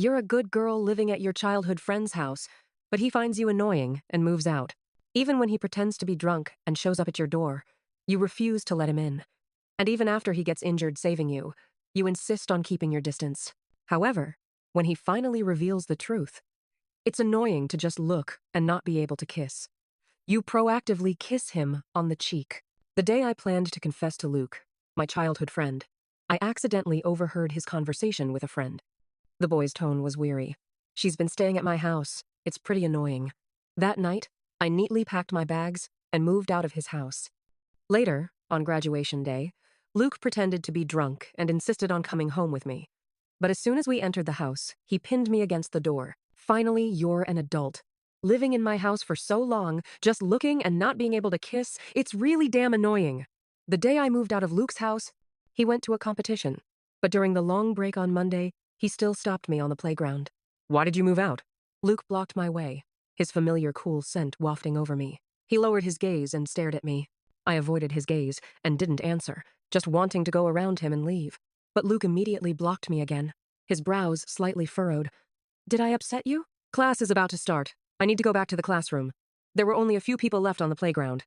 You're a good girl living at your childhood friend's house, but he finds you annoying and moves out. Even when he pretends to be drunk and shows up at your door, you refuse to let him in. And even after he gets injured saving you, you insist on keeping your distance. However, when he finally reveals the truth, it's annoying to just look and not be able to kiss. You proactively kiss him on the cheek. The day I planned to confess to Luke, my childhood friend, I accidentally overheard his conversation with a friend. The boy's tone was weary. She's been staying at my house. It's pretty annoying. That night, I neatly packed my bags and moved out of his house. Later, on graduation day, Luke pretended to be drunk and insisted on coming home with me. But as soon as we entered the house, he pinned me against the door. Finally, you're an adult. Living in my house for so long, just looking and not being able to kiss, it's really damn annoying. The day I moved out of Luke's house, he went to a competition. But during the long break on Monday, he still stopped me on the playground. Why did you move out? Luke blocked my way, his familiar cool scent wafting over me. He lowered his gaze and stared at me. I avoided his gaze and didn't answer, just wanting to go around him and leave. But Luke immediately blocked me again, his brows slightly furrowed. Did I upset you? Class is about to start. I need to go back to the classroom. There were only a few people left on the playground.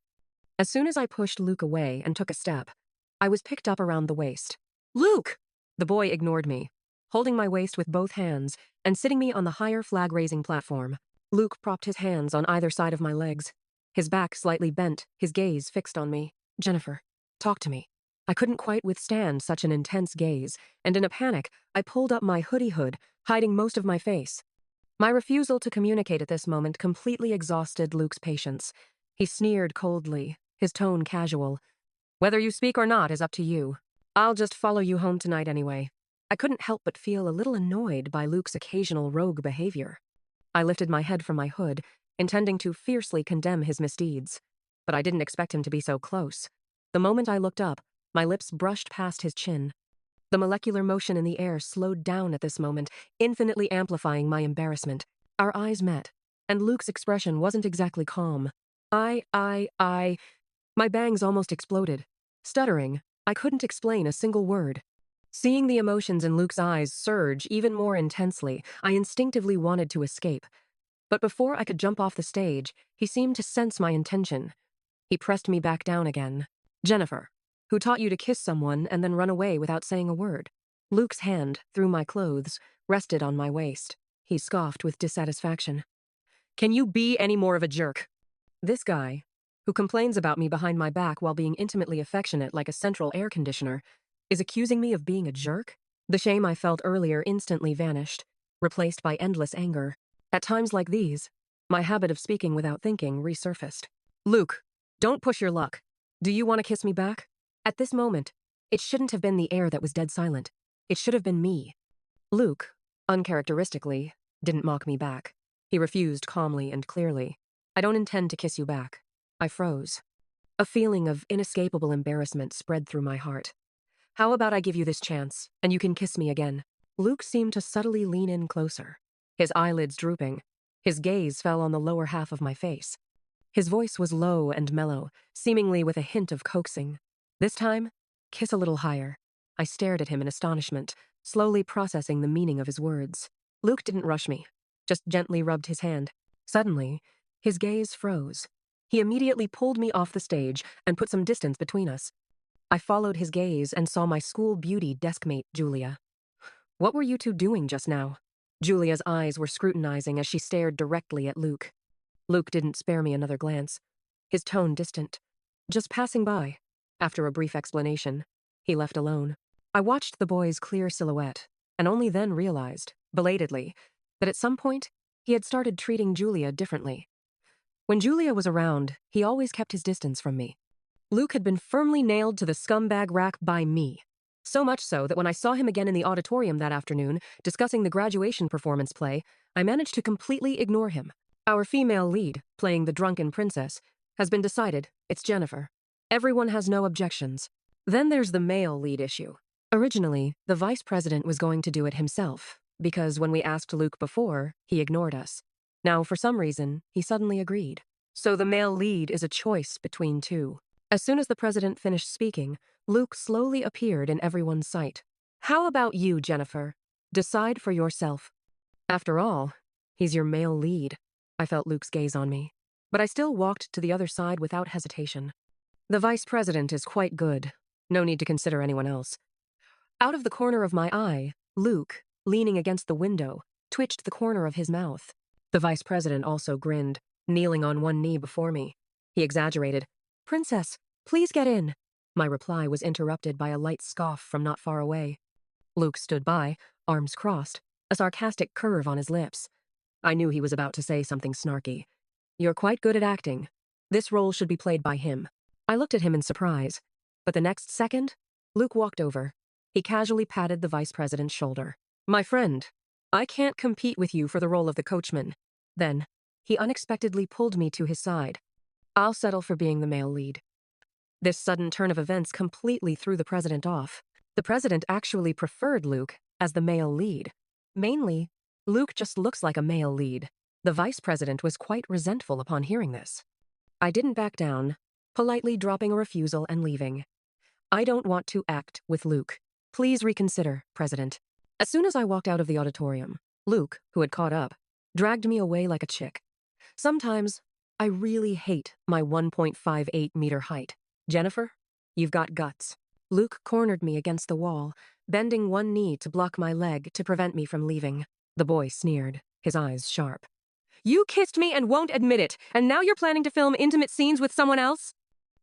As soon as I pushed Luke away and took a step, I was picked up around the waist. Luke! The boy ignored me, holding my waist with both hands and sitting me on the higher flag-raising platform. Luke propped his hands on either side of my legs, his back slightly bent, his gaze fixed on me. Jennifer, talk to me. I couldn't quite withstand such an intense gaze, and in a panic, I pulled up my hoodie hood, hiding most of my face. My refusal to communicate at this moment completely exhausted Luke's patience. He sneered coldly, his tone casual. Whether you speak or not is up to you. I'll just follow you home tonight anyway. I couldn't help but feel a little annoyed by Luke's occasional rogue behavior. I lifted my head from my hood, intending to fiercely condemn his misdeeds. But I didn't expect him to be so close. The moment I looked up, my lips brushed past his chin. The molecular motion in the air slowed down at this moment, infinitely amplifying my embarrassment. Our eyes met, and Luke's expression wasn't exactly calm. My bangs almost exploded. Stuttering, I couldn't explain a single word. Seeing the emotions in Luke's eyes surge even more intensely, I instinctively wanted to escape. But before I could jump off the stage, he seemed to sense my intention. He pressed me back down again. Jennifer, who taught you to kiss someone and then run away without saying a word? Luke's hand, through my clothes, rested on my waist. He scoffed with dissatisfaction. Can you be any more of a jerk? This guy, who complains about me behind my back while being intimately affectionate like a central air conditioner, is accusing me of being a jerk? The shame I felt earlier instantly vanished, replaced by endless anger. At times like these, my habit of speaking without thinking resurfaced. Luke, don't push your luck. Do you want to kiss me back? At this moment, it shouldn't have been the air that was dead silent. It should have been me. Luke, uncharacteristically, didn't mock me back. He refused calmly and clearly. I don't intend to kiss you back. I froze. A feeling of inescapable embarrassment spread through my heart. How about I give you this chance, and you can kiss me again? Luke seemed to subtly lean in closer, his eyelids drooping. His gaze fell on the lower half of my face. His voice was low and mellow, seemingly with a hint of coaxing. This time, kiss a little higher. I stared at him in astonishment, slowly processing the meaning of his words. Luke didn't rush me, just gently rubbed his hand. Suddenly, his gaze froze. He immediately pulled me off the stage and put some distance between us. I followed his gaze and saw my school beauty deskmate, Julia. What were you two doing just now? Julia's eyes were scrutinizing as she stared directly at Luke. Luke didn't spare me another glance, his tone distant. Just passing by. After a brief explanation, he left alone. I watched the boy's clear silhouette, and only then realized, belatedly, that at some point, he had started treating Julia differently. When Julia was around, he always kept his distance from me. Luke had been firmly nailed to the scumbag rack by me. So much so that when I saw him again in the auditorium that afternoon, discussing the graduation performance play, I managed to completely ignore him. Our female lead, playing the drunken princess, has been decided. It's Jennifer. Everyone has no objections. Then there's the male lead issue. Originally, the vice president was going to do it himself, because when we asked Luke before, he ignored us. Now, for some reason, he suddenly agreed. So the male lead is a choice between two. As soon as the president finished speaking, Luke slowly appeared in everyone's sight. How about you, Jennifer? Decide for yourself. After all, he's your male lead. I felt Luke's gaze on me, but I still walked to the other side without hesitation. The vice president is quite good. No need to consider anyone else. Out of the corner of my eye, Luke, leaning against the window, twitched the corner of his mouth. The vice president also grinned, kneeling on one knee before me. He exaggerated. "Princess, please get in." My reply was interrupted by a light scoff from not far away. Luke stood by, arms crossed, a sarcastic curve on his lips. I knew he was about to say something snarky. "You're quite good at acting. This role should be played by him." I looked at him in surprise, but the next second, Luke walked over. He casually patted the vice president's shoulder. "My friend, I can't compete with you for the role of the coachman." Then, he unexpectedly pulled me to his side. "I'll settle for being the male lead." This sudden turn of events completely threw the president off. The president actually preferred Luke as the male lead. Mainly, Luke just looks like a male lead. The vice president was quite resentful upon hearing this. I didn't back down, politely dropping a refusal and leaving. "I don't want to act with Luke. Please reconsider, President." As soon as I walked out of the auditorium, Luke, who had caught up, dragged me away like a chick. Sometimes, I really hate my 1.58-meter height. "Jennifer, you've got guts." Luke cornered me against the wall, bending one knee to block my leg to prevent me from leaving. The boy sneered, his eyes sharp. "You kissed me and won't admit it, and now you're planning to film intimate scenes with someone else?"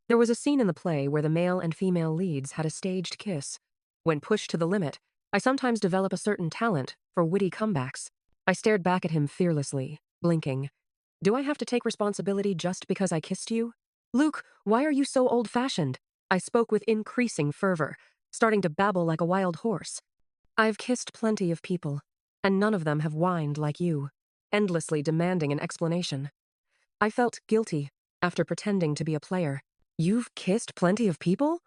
There was a scene in the play where the male and female leads had a staged kiss. When pushed to the limit, I sometimes develop a certain talent for witty comebacks. I stared back at him fearlessly, blinking. "Do I have to take responsibility just because I kissed you?" "Luke, why are you so old-fashioned?" I spoke with increasing fervor, starting to babble like a wild horse. "I've kissed plenty of people, and none of them have whined like you, endlessly demanding an explanation." I felt guilty after pretending to be a player. "You've kissed plenty of people?"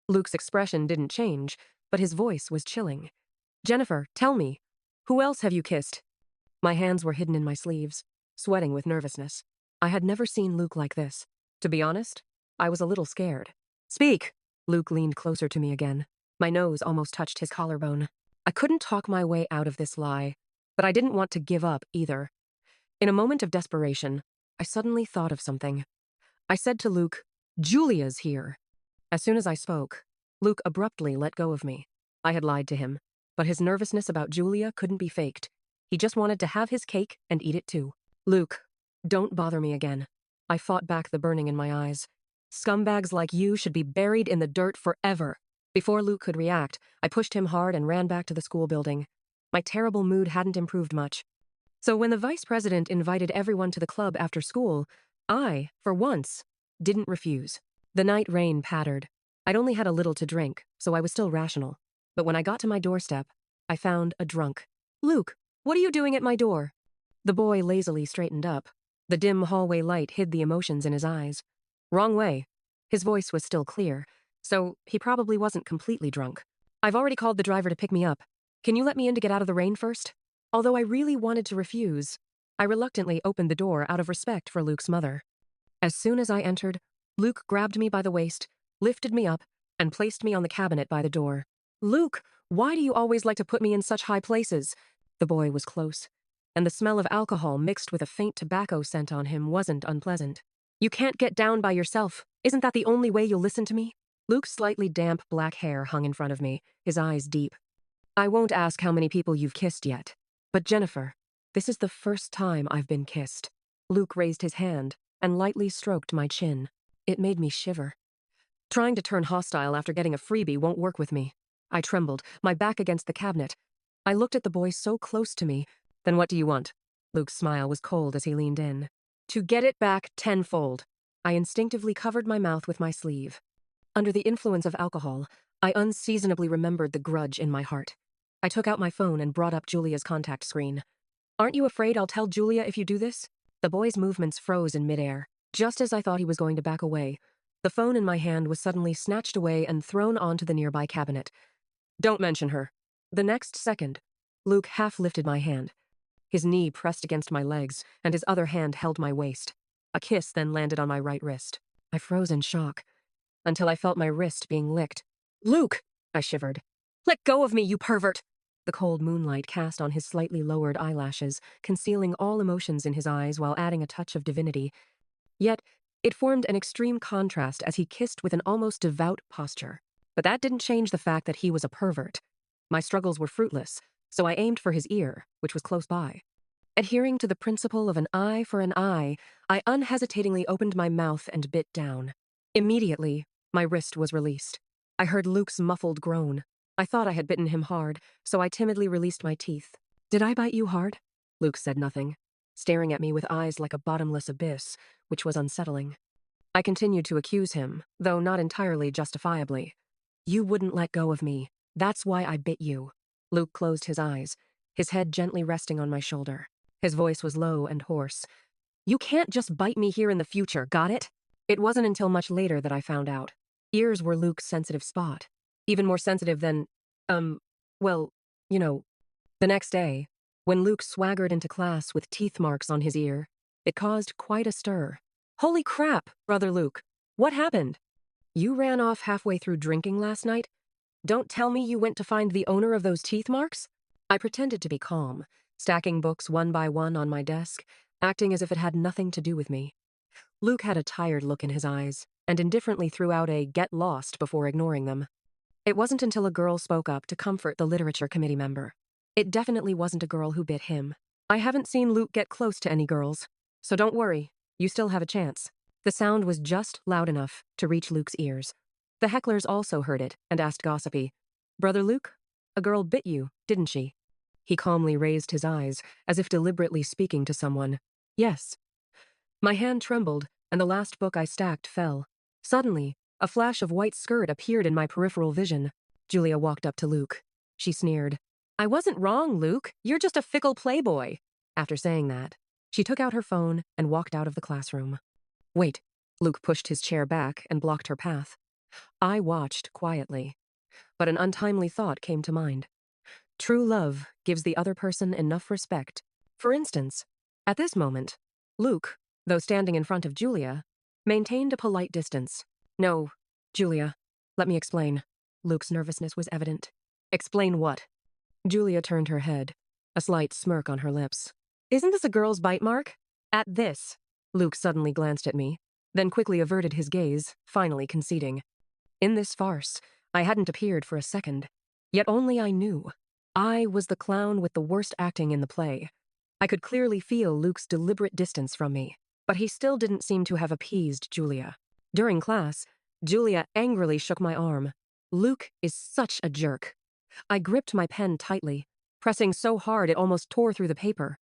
Luke's expression didn't change, but his voice was chilling. "Jennifer, tell me, who else have you kissed?" My hands were hidden in my sleeves, sweating with nervousness. I had never seen Luke like this. To be honest, I was a little scared. "Speak!" Luke leaned closer to me again. My nose almost touched his collarbone. I couldn't talk my way out of this lie, but I didn't want to give up either. In a moment of desperation, I suddenly thought of something. I said to Luke, "Julia's here." As soon as I spoke, Luke abruptly let go of me. I had lied to him, but his nervousness about Julia couldn't be faked. He just wanted to have his cake and eat it too. "Luke, don't bother me again." I fought back the burning in my eyes. "Scumbags like you should be buried in the dirt forever." Before Luke could react, I pushed him hard and ran back to the school building. My terrible mood hadn't improved much. So when the vice president invited everyone to the club after school, I, for once, didn't refuse. The night rain pattered. I'd only had a little to drink, so I was still rational. But when I got to my doorstep, I found a drunk. "Luke, what are you doing at my door?" The boy lazily straightened up. The dim hallway light hid the emotions in his eyes. "Wrong way." His voice was still clear, so he probably wasn't completely drunk. "I've already called the driver to pick me up. Can you let me in to get out of the rain first?" Although I really wanted to refuse, I reluctantly opened the door out of respect for Luke's mother. As soon as I entered, Luke grabbed me by the waist, lifted me up, and placed me on the cabinet by the door. "Luke, why do you always like to put me in such high places?" The boy was close, and the smell of alcohol mixed with a faint tobacco scent on him wasn't unpleasant. "You can't get down by yourself. Isn't that the only way you'll listen to me?" Luke's slightly damp black hair hung in front of me, his eyes deep. "I won't ask how many people you've kissed yet. But Jennifer, this is the first time I've been kissed." Luke raised his hand and lightly stroked my chin. It made me shiver. Trying to turn hostile after getting a freebie won't work with me. I trembled, my back against the cabinet. I looked at the boy so close to me. "Then what do you want?" Luke's smile was cold as he leaned in. "To get it back tenfold." I instinctively covered my mouth with my sleeve. Under the influence of alcohol, I unseasonably remembered the grudge in my heart. I took out my phone and brought up Julia's contact screen. "Aren't you afraid I'll tell Julia if you do this?" The boy's movements froze in midair. Just as I thought he was going to back away, the phone in my hand was suddenly snatched away and thrown onto the nearby cabinet. "Don't mention her." The next second, Luke half lifted my hand. His knee pressed against my legs, and his other hand held my waist. A kiss then landed on my right wrist. I froze in shock, until I felt my wrist being licked. "Luke!" I shivered. "Let go of me, you pervert!" the cold moonlight cast on his slightly lowered eyelashes, concealing all emotions in his eyes while adding a touch of divinity. Yet, it formed an extreme contrast as he kissed with an almost devout posture. But that didn't change the fact that he was a pervert. My struggles were fruitless, so I aimed for his ear, which was close by. Adhering to the principle of an eye for an eye, I unhesitatingly opened my mouth and bit down. Immediately, my wrist was released. I heard Luke's muffled groan. I thought I had bitten him hard, so I timidly released my teeth. "Did I bite you hard?" Luke said nothing, staring at me with eyes like a bottomless abyss, which was unsettling. I continued to accuse him, though not entirely justifiably. "You wouldn't let go of me. That's why I bit you." Luke closed his eyes, his head gently resting on my shoulder. His voice was low and hoarse. "You can't just bite me here in the future, got it?" It wasn't until much later that I found out. Ears were Luke's sensitive spot. Even more sensitive than, well, you know. The next day, when Luke swaggered into class with teeth marks on his ear, it caused quite a stir. "Holy crap, Brother Luke. What happened? You ran off halfway through drinking last night? Don't tell me you went to find the owner of those teeth marks?" I pretended to be calm, stacking books one by one on my desk, acting as if it had nothing to do with me. Luke had a tired look in his eyes, and indifferently threw out a "get lost" before ignoring them. It wasn't until a girl spoke up to comfort the literature committee member. It definitely wasn't a girl who bit him. I haven't seen Luke get close to any girls, so don't worry, you still have a chance. The sound was just loud enough to reach Luke's ears. The hecklers also heard it and asked gossipy, "Brother Luke, a girl bit you, didn't she?" He calmly raised his eyes, as if deliberately speaking to someone. "Yes." My hand trembled, and the last book I stacked fell. Suddenly, a flash of white skirt appeared in my peripheral vision. Julia walked up to Luke. She sneered. "I wasn't wrong, Luke. You're just a fickle playboy." After saying that, she took out her phone and walked out of the classroom. "Wait." Luke pushed his chair back and blocked her path. I watched quietly, but an untimely thought came to mind. True love gives the other person enough respect. For instance, at this moment, Luke, though standing in front of Julia, maintained a polite distance. "No, Julia, let me explain." Luke's nervousness was evident. "Explain what?" Julia turned her head, a slight smirk on her lips. "Isn't this a girl's bite mark?" "At this." Luke suddenly glanced at me, then quickly averted his gaze, finally conceding. In this farce, I hadn't appeared for a second. Yet only I knew. I was the clown with the worst acting in the play. I could clearly feel Luke's deliberate distance from me, but he still didn't seem to have appeased Julia. During class, Julia angrily shook my arm. "Luke is such a jerk." I gripped my pen tightly, pressing so hard it almost tore through the paper.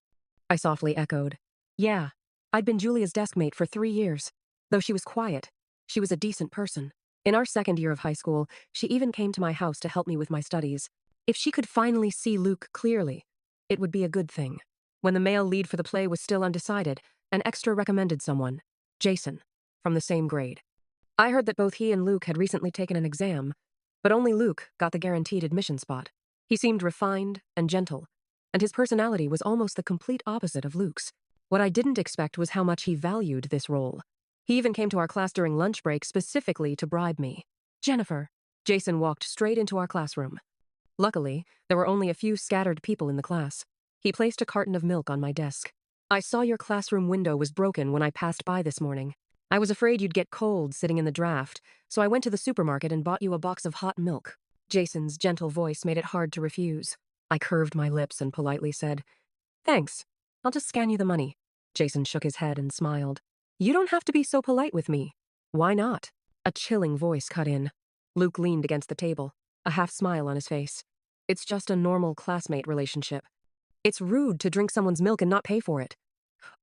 I softly echoed. "Yeah, I'd been Julia's deskmate for 3 years. Though she was quiet, she was a decent person. In our second year of high school, she even came to my house to help me with my studies. If she could finally see Luke clearly, it would be a good thing." When the male lead for the play was still undecided, an extra recommended someone, Jason, from the same grade. I heard that both he and Luke had recently taken an exam, but only Luke got the guaranteed admission spot. He seemed refined and gentle, and his personality was almost the complete opposite of Luke's. What I didn't expect was how much he valued this role. He even came to our class during lunch break specifically to bribe me. "Jennifer." Jason walked straight into our classroom. Luckily, there were only a few scattered people in the class. He placed a carton of milk on my desk. "I saw your classroom window was broken when I passed by this morning. I was afraid you'd get cold sitting in the draft, so I went to the supermarket and bought you a box of hot milk." Jason's gentle voice made it hard to refuse. I curved my lips and politely said, "Thanks. I'll just scan you the money." Jason shook his head and smiled. "You don't have to be so polite with me." "Why not?" A chilling voice cut in. Luke leaned against the table, a half smile on his face. "It's just a normal classmate relationship. It's rude to drink someone's milk and not pay for it.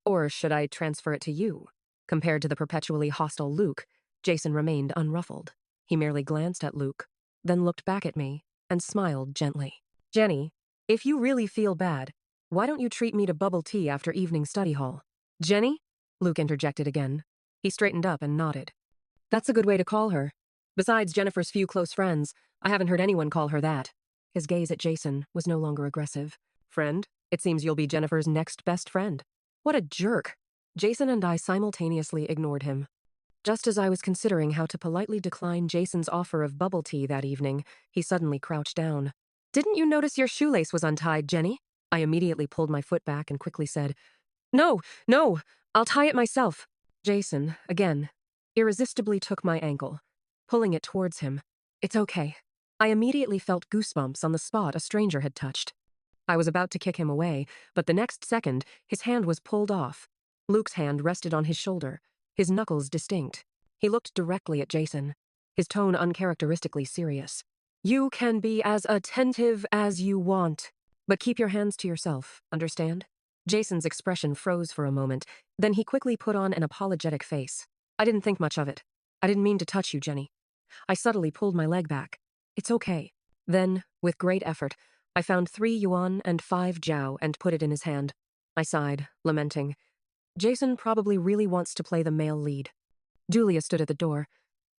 Or should I transfer it to you?" Compared to the perpetually hostile Luke, Jason remained unruffled. He merely glanced at Luke, then looked back at me and smiled gently. "Jenny, if you really feel bad, why don't you treat me to bubble tea after evening study hall?" "Jenny?" Luke interjected again. He straightened up and nodded. "That's a good way to call her. Besides Jennifer's few close friends, I haven't heard anyone call her that." His gaze at Jason was no longer aggressive. "Friend, it seems you'll be Jennifer's next best friend." What a jerk. Jason and I simultaneously ignored him. Just as I was considering how to politely decline Jason's offer of bubble tea that evening, he suddenly crouched down. Didn't you notice your shoelace was untied, Jenny? I immediately pulled my foot back and quickly said, No, no, I'll tie it myself. Jason, again, irresistibly took my ankle, pulling it towards him. It's okay. I immediately felt goosebumps on the spot a stranger had touched. I was about to kick him away, but the next second, his hand was pulled off. Luke's hand rested on his shoulder, his knuckles distinct. He looked directly at Jason, his tone uncharacteristically serious. You can be as attentive as you want, but keep your hands to yourself, understand? Jason's expression froze for a moment, then he quickly put on an apologetic face. I didn't think much of it. I didn't mean to touch you, Jenny. I subtly pulled my leg back. It's okay. Then, with great effort, I found 3 yuan and 5 jiao and put it in his hand. I sighed, lamenting. Jason probably really wants to play the male lead. Julia stood at the door.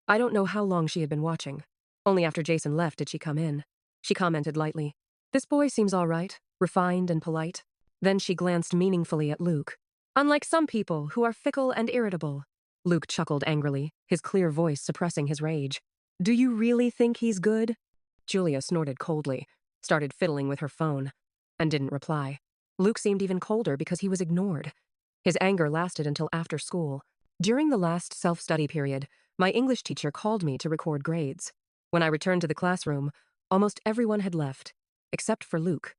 I don't know how long she had been watching. Only after Jason left did she come in. She commented lightly, This boy seems all right, refined and polite. Then she glanced meaningfully at Luke. Unlike some people who are fickle and irritable. Luke chuckled angrily, his clear voice suppressing his rage. Do you really think he's good? Julia snorted coldly, started fiddling with her phone, and didn't reply. Luke seemed even colder because he was ignored. His anger lasted until after school. During the last self-study period, my English teacher called me to record grades. When I returned to the classroom, almost everyone had left, except for Luke.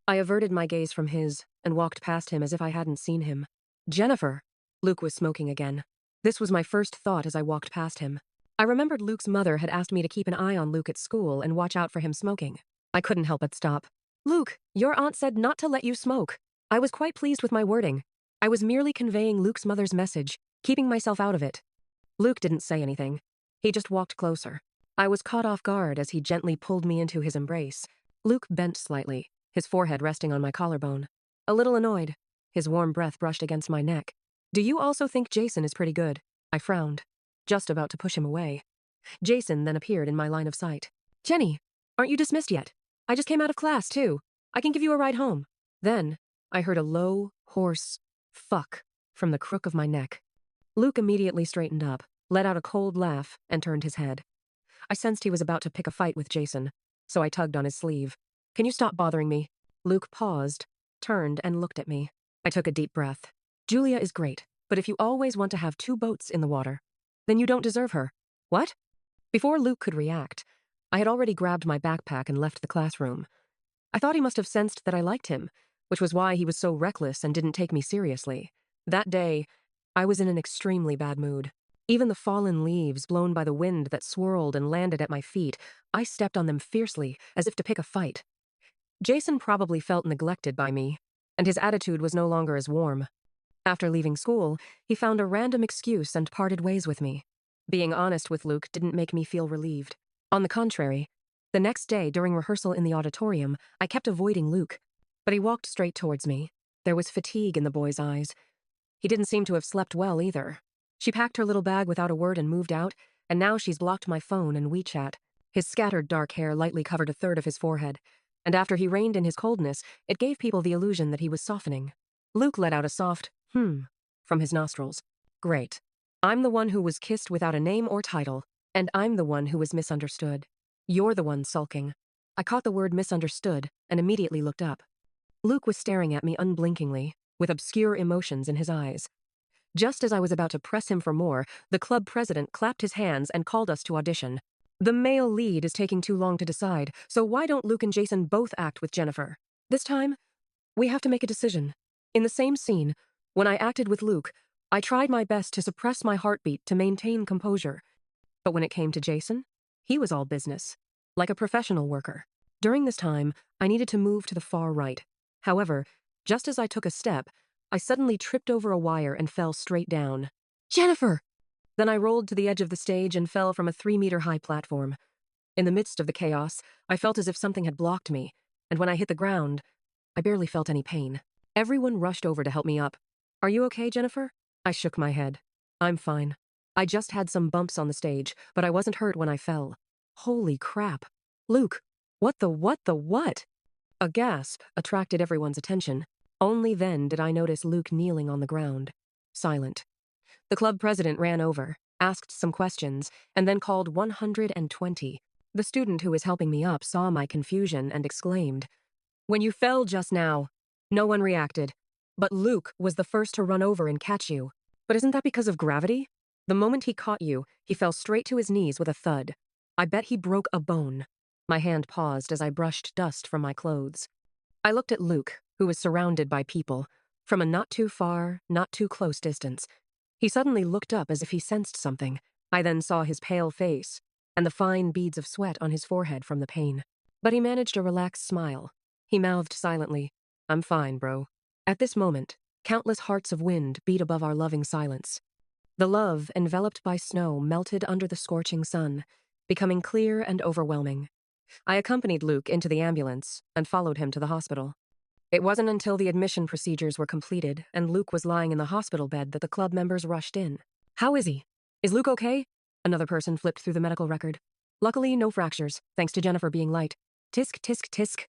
I averted my gaze from his and walked past him as if I hadn't seen him. Jennifer! Luke was smoking again. This was my first thought as I walked past him. I remembered Luke's mother had asked me to keep an eye on Luke at school and watch out for him smoking. I couldn't help but stop. Luke, your aunt said not to let you smoke. I was quite pleased with my wording. I was merely conveying Luke's mother's message, keeping myself out of it. Luke didn't say anything. He just walked closer. I was caught off guard as he gently pulled me into his embrace. Luke bent slightly, his forehead resting on my collarbone. A little annoyed, his warm breath brushed against my neck. Do you also think Jason is pretty good? I frowned, just about to push him away. Jason then appeared in my line of sight. Jenny, aren't you dismissed yet? I just came out of class, too. I can give you a ride home. Then, I heard a low, hoarse fuck from the crook of my neck. Luke immediately straightened up, let out a cold laugh, and turned his head. I sensed he was about to pick a fight with Jason, so I tugged on his sleeve. Can you stop bothering me? Luke paused, turned, and looked at me. I took a deep breath. Julia is great, but if you always want to have 2 boats in the water, then you don't deserve her. What? Before Luke could react, I had already grabbed my backpack and left the classroom. I thought he must have sensed that I liked him, which was why he was so reckless and didn't take me seriously. That day, I was in an extremely bad mood. Even the fallen leaves blown by the wind that swirled and landed at my feet, I stepped on them fiercely, as if to pick a fight. Jason probably felt neglected by me, and his attitude was no longer as warm. After leaving school, he found a random excuse and parted ways with me. Being honest with Luke didn't make me feel relieved. On the contrary, the next day during rehearsal in the auditorium, I kept avoiding Luke, but he walked straight towards me. There was fatigue in the boy's eyes. He didn't seem to have slept well either. She packed her little bag without a word and moved out, and now she's blocked my phone and WeChat. His scattered dark hair lightly covered a third of his forehead, and after he reined in his coldness, it gave people the illusion that he was softening. Luke let out a soft, from his nostrils. Great. I'm the one who was kissed without a name or title, and I'm the one who was misunderstood. You're the one sulking. I caught the word misunderstood and immediately looked up. Luke was staring at me unblinkingly, with obscure emotions in his eyes. Just as I was about to press him for more, the club president clapped his hands and called us to audition. The male lead is taking too long to decide, so why don't Luke and Jason both act with Jennifer? This time, we have to make a decision. In the same scene, when I acted with Luke, I tried my best to suppress my heartbeat to maintain composure. But when it came to Jason, he was all business, like a professional worker. During this time, I needed to move to the far right. However, just as I took a step, I suddenly tripped over a wire and fell straight down. Jennifer! Then I rolled to the edge of the stage and fell from a 3-meter-high platform. In the midst of the chaos, I felt as if something had blocked me, and when I hit the ground, I barely felt any pain. Everyone rushed over to help me up. Are you okay, Jennifer? I shook my head. I'm fine. I just had some bumps on the stage, but I wasn't hurt when I fell. Holy crap. Luke, what? A gasp attracted everyone's attention. Only then did I notice Luke kneeling on the ground, silent. The club president ran over, asked some questions, and then called 120. The student who was helping me up saw my confusion and exclaimed, "When you fell just now." No one reacted, but Luke was the first to run over and catch you. But isn't that because of gravity? The moment he caught you, he fell straight to his knees with a thud. I bet he broke a bone. My hand paused as I brushed dust from my clothes. I looked at Luke, who was surrounded by people, from a not too far, not too close distance. He suddenly looked up as if he sensed something. I then saw his pale face and the fine beads of sweat on his forehead from the pain. But he managed a relaxed smile. He mouthed silently, "I'm fine, bro." At this moment, countless hearts of wind beat above our loving silence. The love, enveloped by snow, melted under the scorching sun, becoming clear and overwhelming. I accompanied Luke into the ambulance and followed him to the hospital. It wasn't until the admission procedures were completed and Luke was lying in the hospital bed that the club members rushed in. "How is he? Is Luke okay?" Another person flipped through the medical record. "Luckily, no fractures, thanks to Jennifer being light. Tisk, tisk, tisk.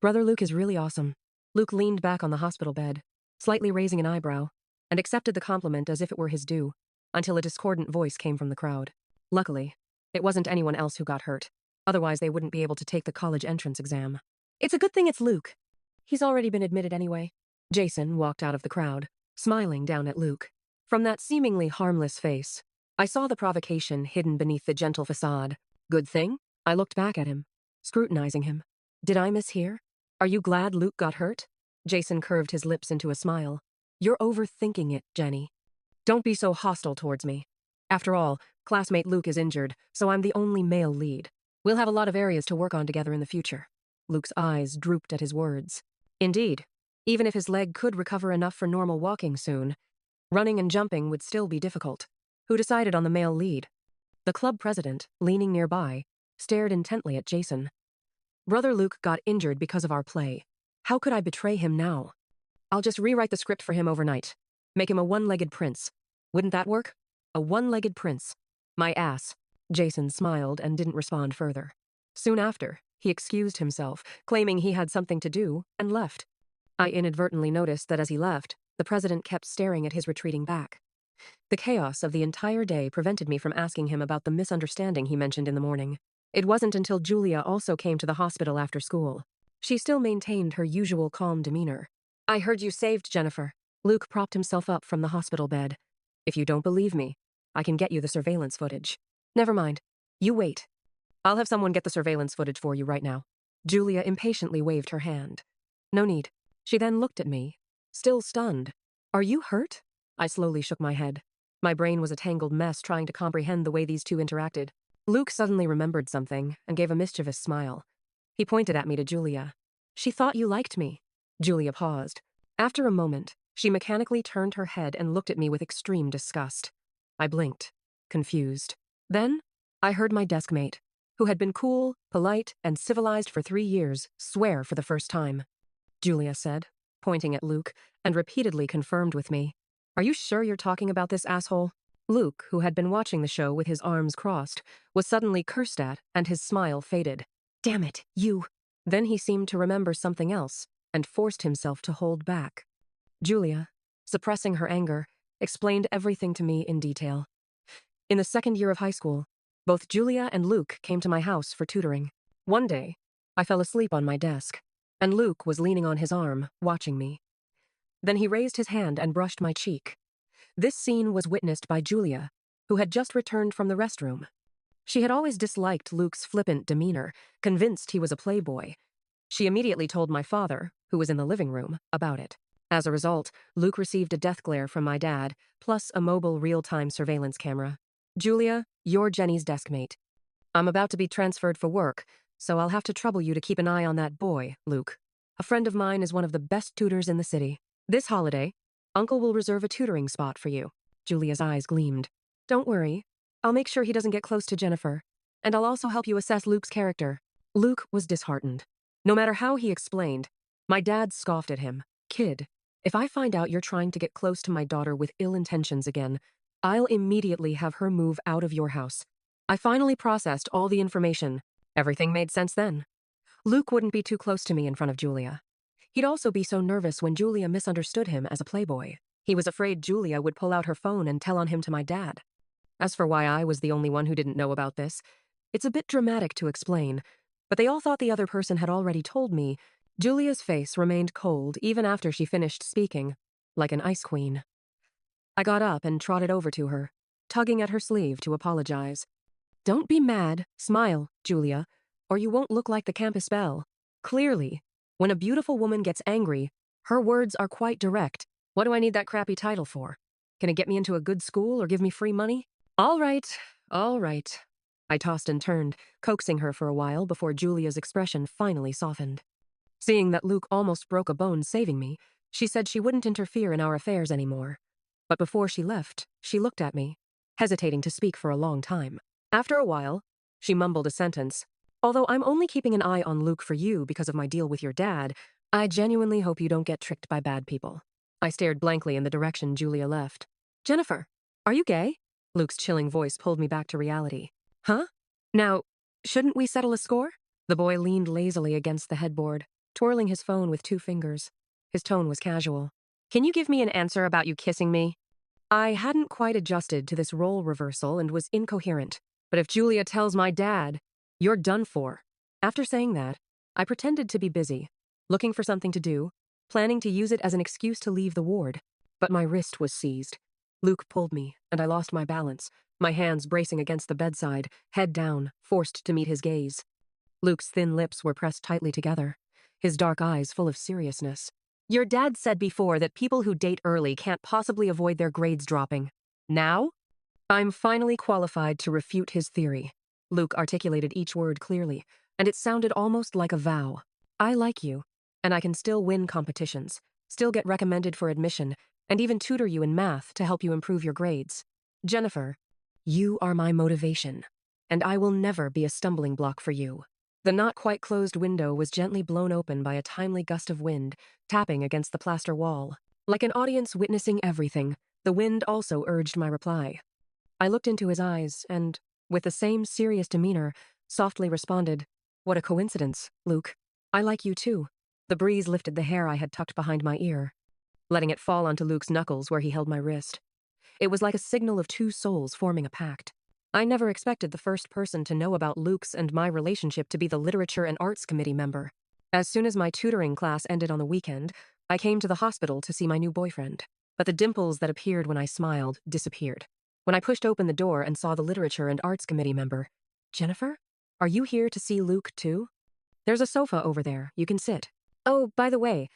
Brother Luke is really awesome." Luke leaned back on the hospital bed, slightly raising an eyebrow, and accepted the compliment as if it were his due, until a discordant voice came from the crowd. Luckily, it wasn't anyone else who got hurt. Otherwise, they wouldn't be able to take the college entrance exam. "It's a good thing it's Luke. He's already been admitted anyway." Jason walked out of the crowd, smiling down at Luke. From that seemingly harmless face, I saw the provocation hidden beneath the gentle facade. "Good thing?" I looked back at him, scrutinizing him. "Did I mishear? Are you glad Luke got hurt?" Jason curved his lips into a smile. "You're overthinking it, Jenny. Don't be so hostile towards me. After all, classmate Luke is injured, so I'm the only male lead. We'll have a lot of areas to work on together in the future." Luke's eyes drooped at his words. Indeed, even if his leg could recover enough for normal walking soon, running and jumping would still be difficult. Who decided on the male lead? The club president, leaning nearby, stared intently at Jason. "Brother Luke got injured because of our play. How could I betray him now? I'll just rewrite the script for him overnight. Make him a one-legged prince. Wouldn't that work? A one-legged prince. My ass." Jason smiled and didn't respond further. Soon after, he excused himself, claiming he had something to do, and left. I inadvertently noticed that as he left, the president kept staring at his retreating back. The chaos of the entire day prevented me from asking him about the misunderstanding he mentioned in the morning. It wasn't until Julia also came to the hospital after school. She still maintained her usual calm demeanor. "I heard you saved Jennifer." Luke propped himself up from the hospital bed. "If you don't believe me, I can get you the surveillance footage." "Never mind. You wait. I'll have someone get the surveillance footage for you right now." Julia impatiently waved her hand. "No need." She then looked at me, still stunned. "Are you hurt?" I slowly shook my head. My brain was a tangled mess trying to comprehend the way these two interacted. Luke suddenly remembered something and gave a mischievous smile. He pointed at me to Julia. "She thought you liked me." Julia paused. After a moment, she mechanically turned her head and looked at me with extreme disgust. I blinked, confused. Then, I heard my desk mate, who had been cool, polite, and civilized for 3 years, swear for the first time. Julia said, pointing at Luke, and repeatedly confirmed with me. "Are you sure you're talking about this asshole?" Luke, who had been watching the show with his arms crossed, was suddenly cursed at, and his smile faded. "Damn it, you." Then he seemed to remember something else, and forced himself to hold back. Julia, suppressing her anger, explained everything to me in detail. In the second year of high school, both Julia and Luke came to my house for tutoring. One day, I fell asleep on my desk, and Luke was leaning on his arm, watching me. Then he raised his hand and brushed my cheek. This scene was witnessed by Julia, who had just returned from the restroom. She had always disliked Luke's flippant demeanor, convinced he was a playboy. She immediately told my father, who was in the living room, about it. As a result, Luke received a death glare from my dad, plus a mobile real-time surveillance camera. "Julia, you're Jenny's desk mate. I'm about to be transferred for work, so I'll have to trouble you to keep an eye on that boy, Luke. A friend of mine is one of the best tutors in the city. This holiday, Uncle will reserve a tutoring spot for you." Julia's eyes gleamed. "Don't worry. I'll make sure he doesn't get close to Jennifer, and I'll also help you assess Luke's character." Luke was disheartened. No matter how he explained, my dad scoffed at him. "Kid, if I find out you're trying to get close to my daughter with ill intentions again, I'll immediately have her move out of your house." I finally processed all the information. Everything made sense then. Luke wouldn't be too close to me in front of Julia. He'd also be so nervous when Julia misunderstood him as a playboy. He was afraid Julia would pull out her phone and tell on him to my dad. As for why I was the only one who didn't know about this, It's a bit dramatic to explain, but they all thought the other person had already told me. Julia's face remained cold even after she finished speaking, like an ice queen. I got up and trotted over to her, tugging at her sleeve to apologize. Don't be mad, smile, Julia, or you won't look like the campus belle. Clearly, when a beautiful woman gets angry, her words are quite direct. What do I need that crappy title for? Can it get me into a good school or give me free money? All right, all right. I tossed and turned, coaxing her for a while before Julia's expression finally softened. Seeing that Luke almost broke a bone saving me, she said she wouldn't interfere in our affairs anymore. But before she left, she looked at me, hesitating to speak for a long time. After a while, she mumbled a sentence. Although I'm only keeping an eye on Luke for you because of my deal with your dad, I genuinely hope you don't get tricked by bad people. I stared blankly in the direction Julia left. Jennifer, are you gay? Luke's chilling voice pulled me back to reality. Huh? Now, shouldn't we settle a score? The boy leaned lazily against the headboard, twirling his phone with 2 fingers. His tone was casual. Can you give me an answer about you kissing me? I hadn't quite adjusted to this role reversal and was incoherent. But if Julia tells my dad, you're done for. After saying that, I pretended to be busy, looking for something to do, planning to use it as an excuse to leave the ward. But my wrist was seized. Luke pulled me, and I lost my balance, my hands bracing against the bedside, head down, forced to meet his gaze. Luke's thin lips were pressed tightly together, his dark eyes full of seriousness. Your dad said before that people who date early can't possibly avoid their grades dropping. Now? I'm finally qualified to refute his theory. Luke articulated each word clearly, and it sounded almost like a vow. I like you, and I can still win competitions, still get recommended for admission, and even tutor you in math to help you improve your grades. Jennifer, you are my motivation, and I will never be a stumbling block for you. The not quite closed window was gently blown open by a timely gust of wind, tapping against the plaster wall. Like an audience witnessing everything, the wind also urged my reply. I looked into his eyes and, with the same serious demeanor, softly responded, What a coincidence, Luke. I like you too. The breeze lifted the hair I had tucked behind my ear, letting it fall onto Luke's knuckles where he held my wrist. It was like a signal of 2 souls forming a pact. I never expected the first person to know about Luke's and my relationship to be the Literature and Arts Committee member. As soon as my tutoring class ended on the weekend, I came to the hospital to see my new boyfriend. But the dimples that appeared when I smiled disappeared. When I pushed open the door and saw the Literature and Arts Committee member, Jennifer, are you here to see Luke too? There's a sofa over there. You can sit. Oh, by the way,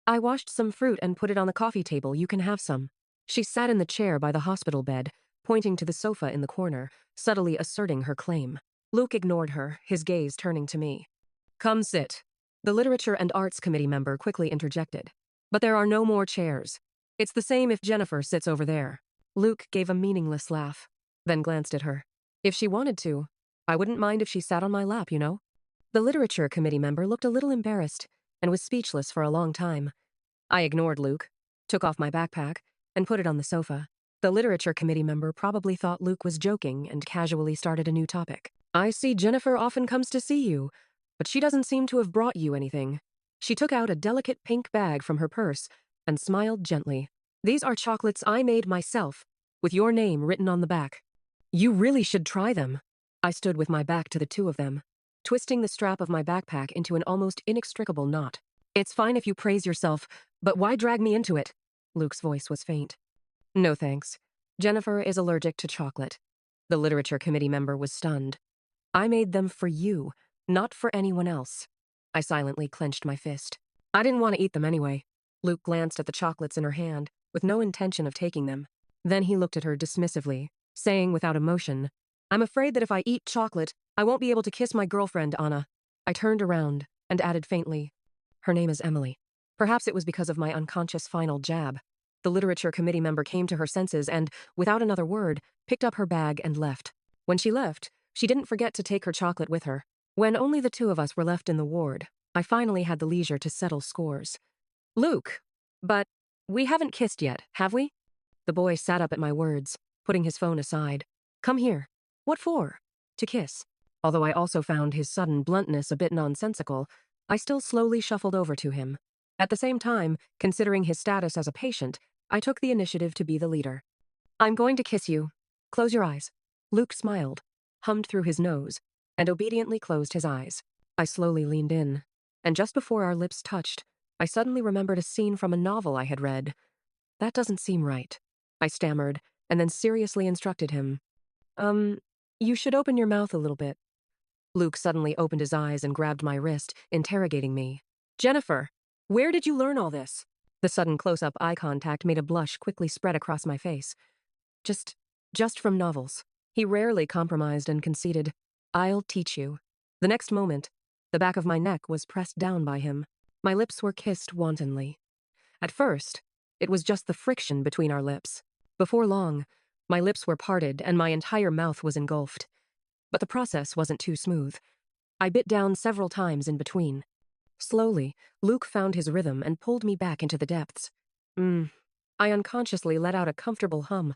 I washed some fruit and put it on the coffee table. You can have some. She sat in the chair by the hospital bed, pointing to the sofa in the corner, subtly asserting her claim. Luke ignored her, his gaze turning to me. Come sit. The Literature and Arts Committee member quickly interjected. But there are no more chairs. It's the same if Jennifer sits over there. Luke gave a meaningless laugh, then glanced at her. If she wanted to, I wouldn't mind if she sat on my lap, you know? The Literature Committee member looked a little embarrassed and was speechless for a long time. I ignored Luke, took off my backpack, and put it on the sofa. The Literature Committee member probably thought Luke was joking and casually started a new topic. I see Jennifer often comes to see you, but she doesn't seem to have brought you anything. She took out a delicate pink bag from her purse and smiled gently. These are chocolates I made myself, with your name written on the back. You really should try them. I stood with my back to the 2 of them, twisting the strap of my backpack into an almost inextricable knot. It's fine if you praise yourself, but why drag me into it? Luke's voice was faint. No thanks. Jennifer is allergic to chocolate. The Literature Committee member was stunned. I made them for you, not for anyone else. I silently clenched my fist. I didn't want to eat them anyway. Luke glanced at the chocolates in her hand, with no intention of taking them. Then he looked at her dismissively, saying without emotion, I'm afraid that if I eat chocolate, I won't be able to kiss my girlfriend, Anna. I turned around and added faintly, Her name is Emily. Perhaps it was because of my unconscious final jab. The Literature Committee member came to her senses and, without another word, picked up her bag and left. When she left, she didn't forget to take her chocolate with her. When only the 2 of us were left in the ward, I finally had the leisure to settle scores. Luke, but we haven't kissed yet, have we? The boy sat up at my words, putting his phone aside. Come here. What for? To kiss. Although I also found his sudden bluntness a bit nonsensical, I still slowly shuffled over to him. At the same time, considering his status as a patient, I took the initiative to be the leader. I'm going to kiss you. Close your eyes. Luke smiled, hummed through his nose, and obediently closed his eyes. I slowly leaned in, and just before our lips touched, I suddenly remembered a scene from a novel I had read. That doesn't seem right, I stammered, and then seriously instructed him. You should open your mouth a little bit. Luke suddenly opened his eyes and grabbed my wrist, interrogating me. Jennifer, where did you learn all this? The sudden close-up eye contact made a blush quickly spread across my face. Just from novels. He rarely compromised and conceded, I'll teach you. The next moment, the back of my neck was pressed down by him. My lips were kissed wantonly. At first, it was just the friction between our lips. Before long, my lips were parted and my entire mouth was engulfed. But the process wasn't too smooth. I bit down several times in between. Slowly, Luke found his rhythm and pulled me back into the depths. I unconsciously let out a comfortable hum.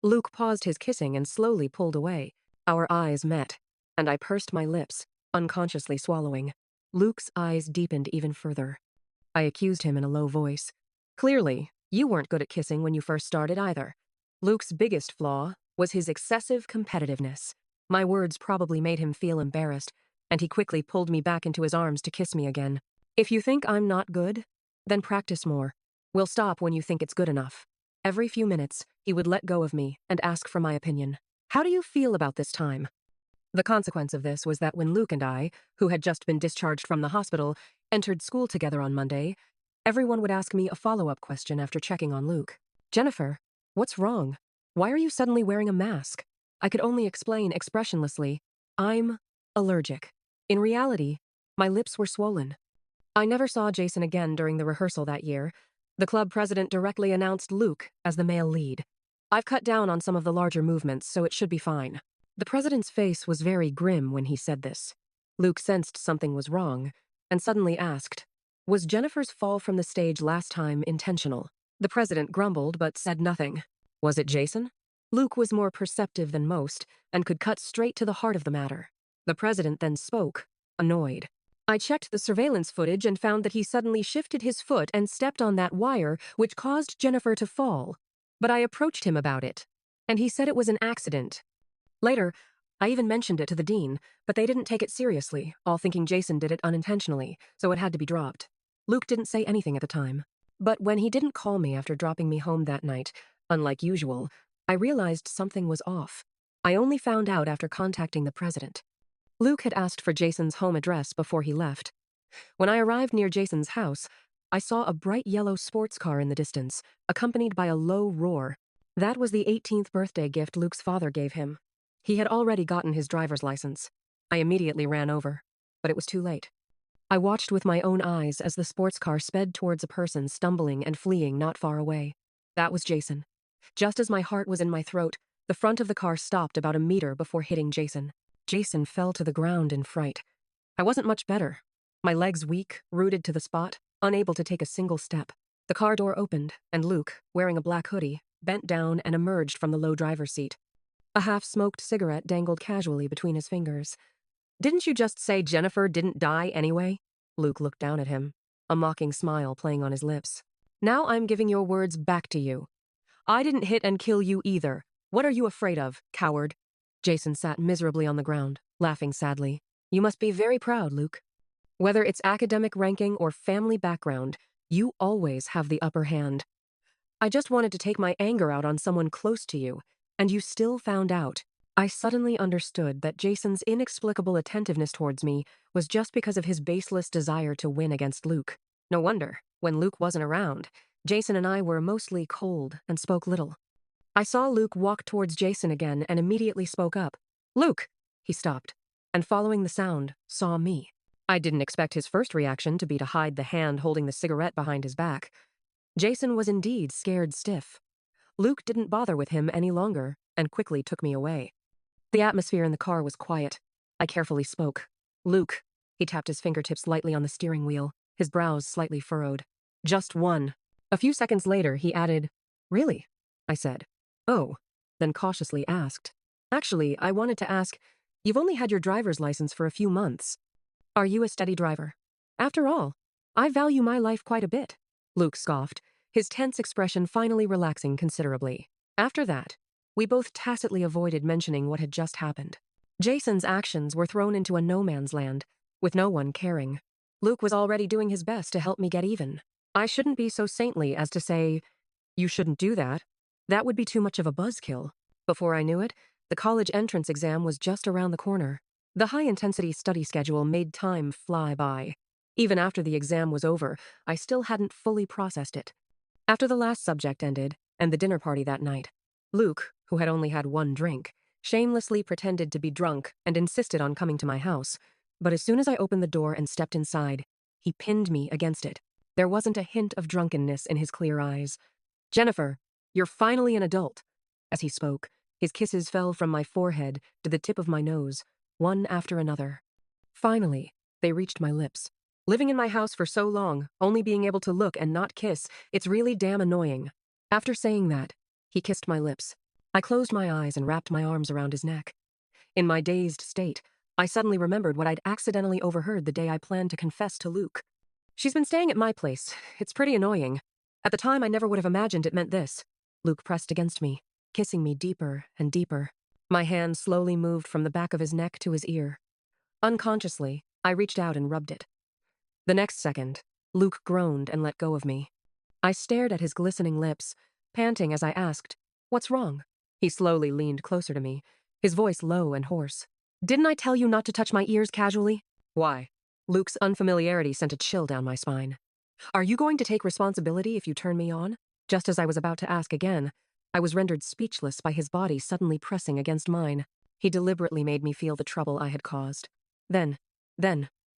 Luke paused his kissing and slowly pulled away. Our eyes met, and I pursed my lips, unconsciously swallowing. Luke's eyes deepened even further. I accused him in a low voice. Clearly, you weren't good at kissing when you first started either. Luke's biggest flaw was his excessive competitiveness. My words probably made him feel embarrassed, and he quickly pulled me back into his arms to kiss me again. If you think I'm not good, then practice more. We'll stop when you think it's good enough. Every few minutes, he would let go of me and ask for my opinion. How do you feel about this time? The consequence of this was that when Luke and I, who had just been discharged from the hospital, entered school together on Monday, everyone would ask me a follow-up question after checking on Luke. Jennifer, what's wrong? Why are you suddenly wearing a mask? I could only explain expressionlessly, I'm allergic. In reality, my lips were swollen. I never saw Jason again during the rehearsal that year. The club president directly announced Luke as the male lead. I've cut down on some of the larger movements, so it should be fine. The president's face was very grim when he said this. Luke sensed something was wrong, and suddenly asked, was Jennifer's fall from the stage last time intentional? The president grumbled but said nothing. Was it Jason? Luke was more perceptive than most, and could cut straight to the heart of the matter. The president then spoke, annoyed. I checked the surveillance footage and found that he suddenly shifted his foot and stepped on that wire, which caused Jennifer to fall. But I approached him about it, and he said it was an accident. Later, I even mentioned it to the dean, but they didn't take it seriously, all thinking Jason did it unintentionally, so it had to be dropped. Luke didn't say anything at the time. But when he didn't call me after dropping me home that night, unlike usual, I realized something was off. I only found out after contacting the president. Luke had asked for Jason's home address before he left. When I arrived near Jason's house, I saw a bright yellow sports car in the distance, accompanied by a low roar. That was the 18th birthday gift Luke's father gave him. He had already gotten his driver's license. I immediately ran over, but it was too late. I watched with my own eyes as the sports car sped towards a person stumbling and fleeing not far away. That was Jason. Just as my heart was in my throat, the front of the car stopped about a meter before hitting Jason. Jason fell to the ground in fright. I wasn't much better. My legs weak, rooted to the spot, unable to take a single step. The car door opened, and Luke, wearing a black hoodie, bent down and emerged from the low driver's seat. A half-smoked cigarette dangled casually between his fingers. Didn't you just say Jennifer didn't die anyway? Luke looked down at him, a mocking smile playing on his lips. Now I'm giving your words back to you. I didn't hit and kill you either. What are you afraid of, coward? Jason sat miserably on the ground, laughing sadly. You must be very proud, Luke. Whether it's academic ranking or family background, you always have the upper hand. I just wanted to take my anger out on someone close to you, and you still found out. I suddenly understood that Jason's inexplicable attentiveness towards me was just because of his baseless desire to win against Luke. No wonder, when Luke wasn't around, Jason and I were mostly cold and spoke little. I saw Luke walk towards Jason again and immediately spoke up. Luke! He stopped, and following the sound, saw me. I didn't expect his first reaction to be to hide the hand holding the cigarette behind his back. Jason was indeed scared stiff. Luke didn't bother with him any longer and quickly took me away. The atmosphere in the car was quiet. I carefully spoke. Luke. He tapped his fingertips lightly on the steering wheel, his brows slightly furrowed. Just one. A few seconds later, he added, Really? I said. Oh, then cautiously asked. Actually, I wanted to ask, you've only had your driver's license for a few months. Are you a steady driver? After all, I value my life quite a bit. Luke scoffed, his tense expression finally relaxing considerably. After that, we both tacitly avoided mentioning what had just happened. Jason's actions were thrown into a no man's land, with no one caring. Luke was already doing his best to help me get even. I shouldn't be so saintly as to say, "You shouldn't do that." That would be too much of a buzzkill. Before I knew it, the college entrance exam was just around the corner. The high-intensity study schedule made time fly by. Even after the exam was over, I still hadn't fully processed it. After the last subject ended, and the dinner party that night, Luke, who had only had one drink, shamelessly pretended to be drunk and insisted on coming to my house. But as soon as I opened the door and stepped inside, he pinned me against it. There wasn't a hint of drunkenness in his clear eyes. "Jennifer, you're finally an adult." As he spoke, his kisses fell from my forehead to the tip of my nose, one after another. Finally, they reached my lips. Living in my house for so long, only being able to look and not kiss, it's really damn annoying. After saying that, he kissed my lips. I closed my eyes and wrapped my arms around his neck. In my dazed state, I suddenly remembered what I'd accidentally overheard the day I planned to confess to Luke. "She's been staying at my place. It's pretty annoying. At the time, I never would have imagined it meant this." Luke pressed against me, kissing me deeper and deeper. My hand slowly moved from the back of his neck to his ear. Unconsciously, I reached out and rubbed it. The next second, Luke groaned and let go of me. I stared at his glistening lips, panting as I asked, "What's wrong?" He slowly leaned closer to me, his voice low and hoarse. "Didn't I tell you not to touch my ears casually?" "Why?" Luke's unfamiliarity sent a chill down my spine. "Are you going to take responsibility if you turn me on?" Just as I was about to ask again, I was rendered speechless by his body suddenly pressing against mine. He deliberately made me feel the trouble I had caused. Then,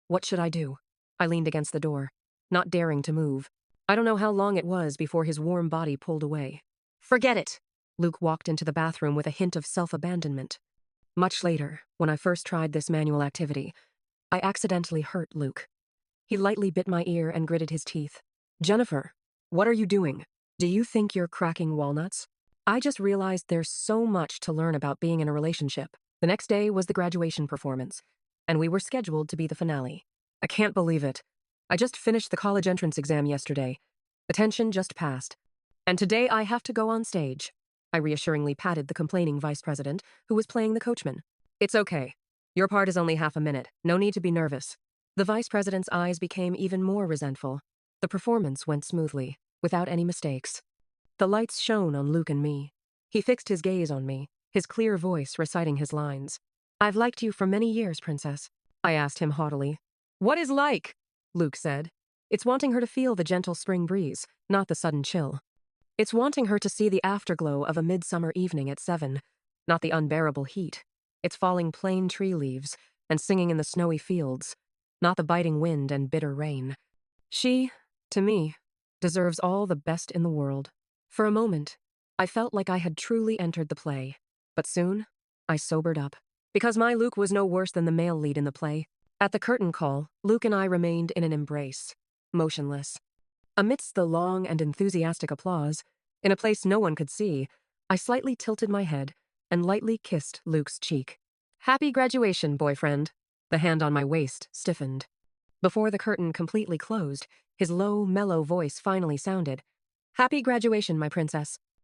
what should I do? I leaned against the door, not daring to move. I don't know how long it was before his warm body pulled away. "Forget it!" Luke walked into the bathroom with a hint of self-abandonment. Much later, when I first tried this manual activity, I accidentally hurt Luke. He lightly bit my ear and gritted his teeth. "Jennifer, what are you doing? Do you think you're cracking walnuts?" I just realized there's so much to learn about being in a relationship. The next day was the graduation performance, and we were scheduled to be the finale. I can't believe it. I just finished the college entrance exam yesterday. The tension just passed. And today I have to go on stage. I reassuringly patted the complaining vice president, who was playing the coachman. "It's okay. Your part is only half a minute. No need to be nervous." The vice president's eyes became even more resentful. The performance went smoothly, without any mistakes. The lights shone on Luke and me. He fixed his gaze on me, his clear voice reciting his lines. "I've liked you for many years, Princess," I asked him haughtily. "What is like?" Luke said. "It's wanting her to feel the gentle spring breeze, not the sudden chill. It's wanting her to see the afterglow of a midsummer evening at 7, not the unbearable heat. It's falling plain tree leaves and singing in the snowy fields, not the biting wind and bitter rain. She, to me, deserves all the best in the world." For a moment, I felt like I had truly entered the play. But soon, I sobered up. Because my Luke was no worse than the male lead in the play. At the curtain call, Luke and I remained in an embrace, motionless. Amidst the long and enthusiastic applause, in a place no one could see, I slightly tilted my head and lightly kissed Luke's cheek. "Happy graduation, boyfriend." The hand on my waist stiffened. Before the curtain completely closed, his low, mellow voice finally sounded. "Happy graduation, my princess."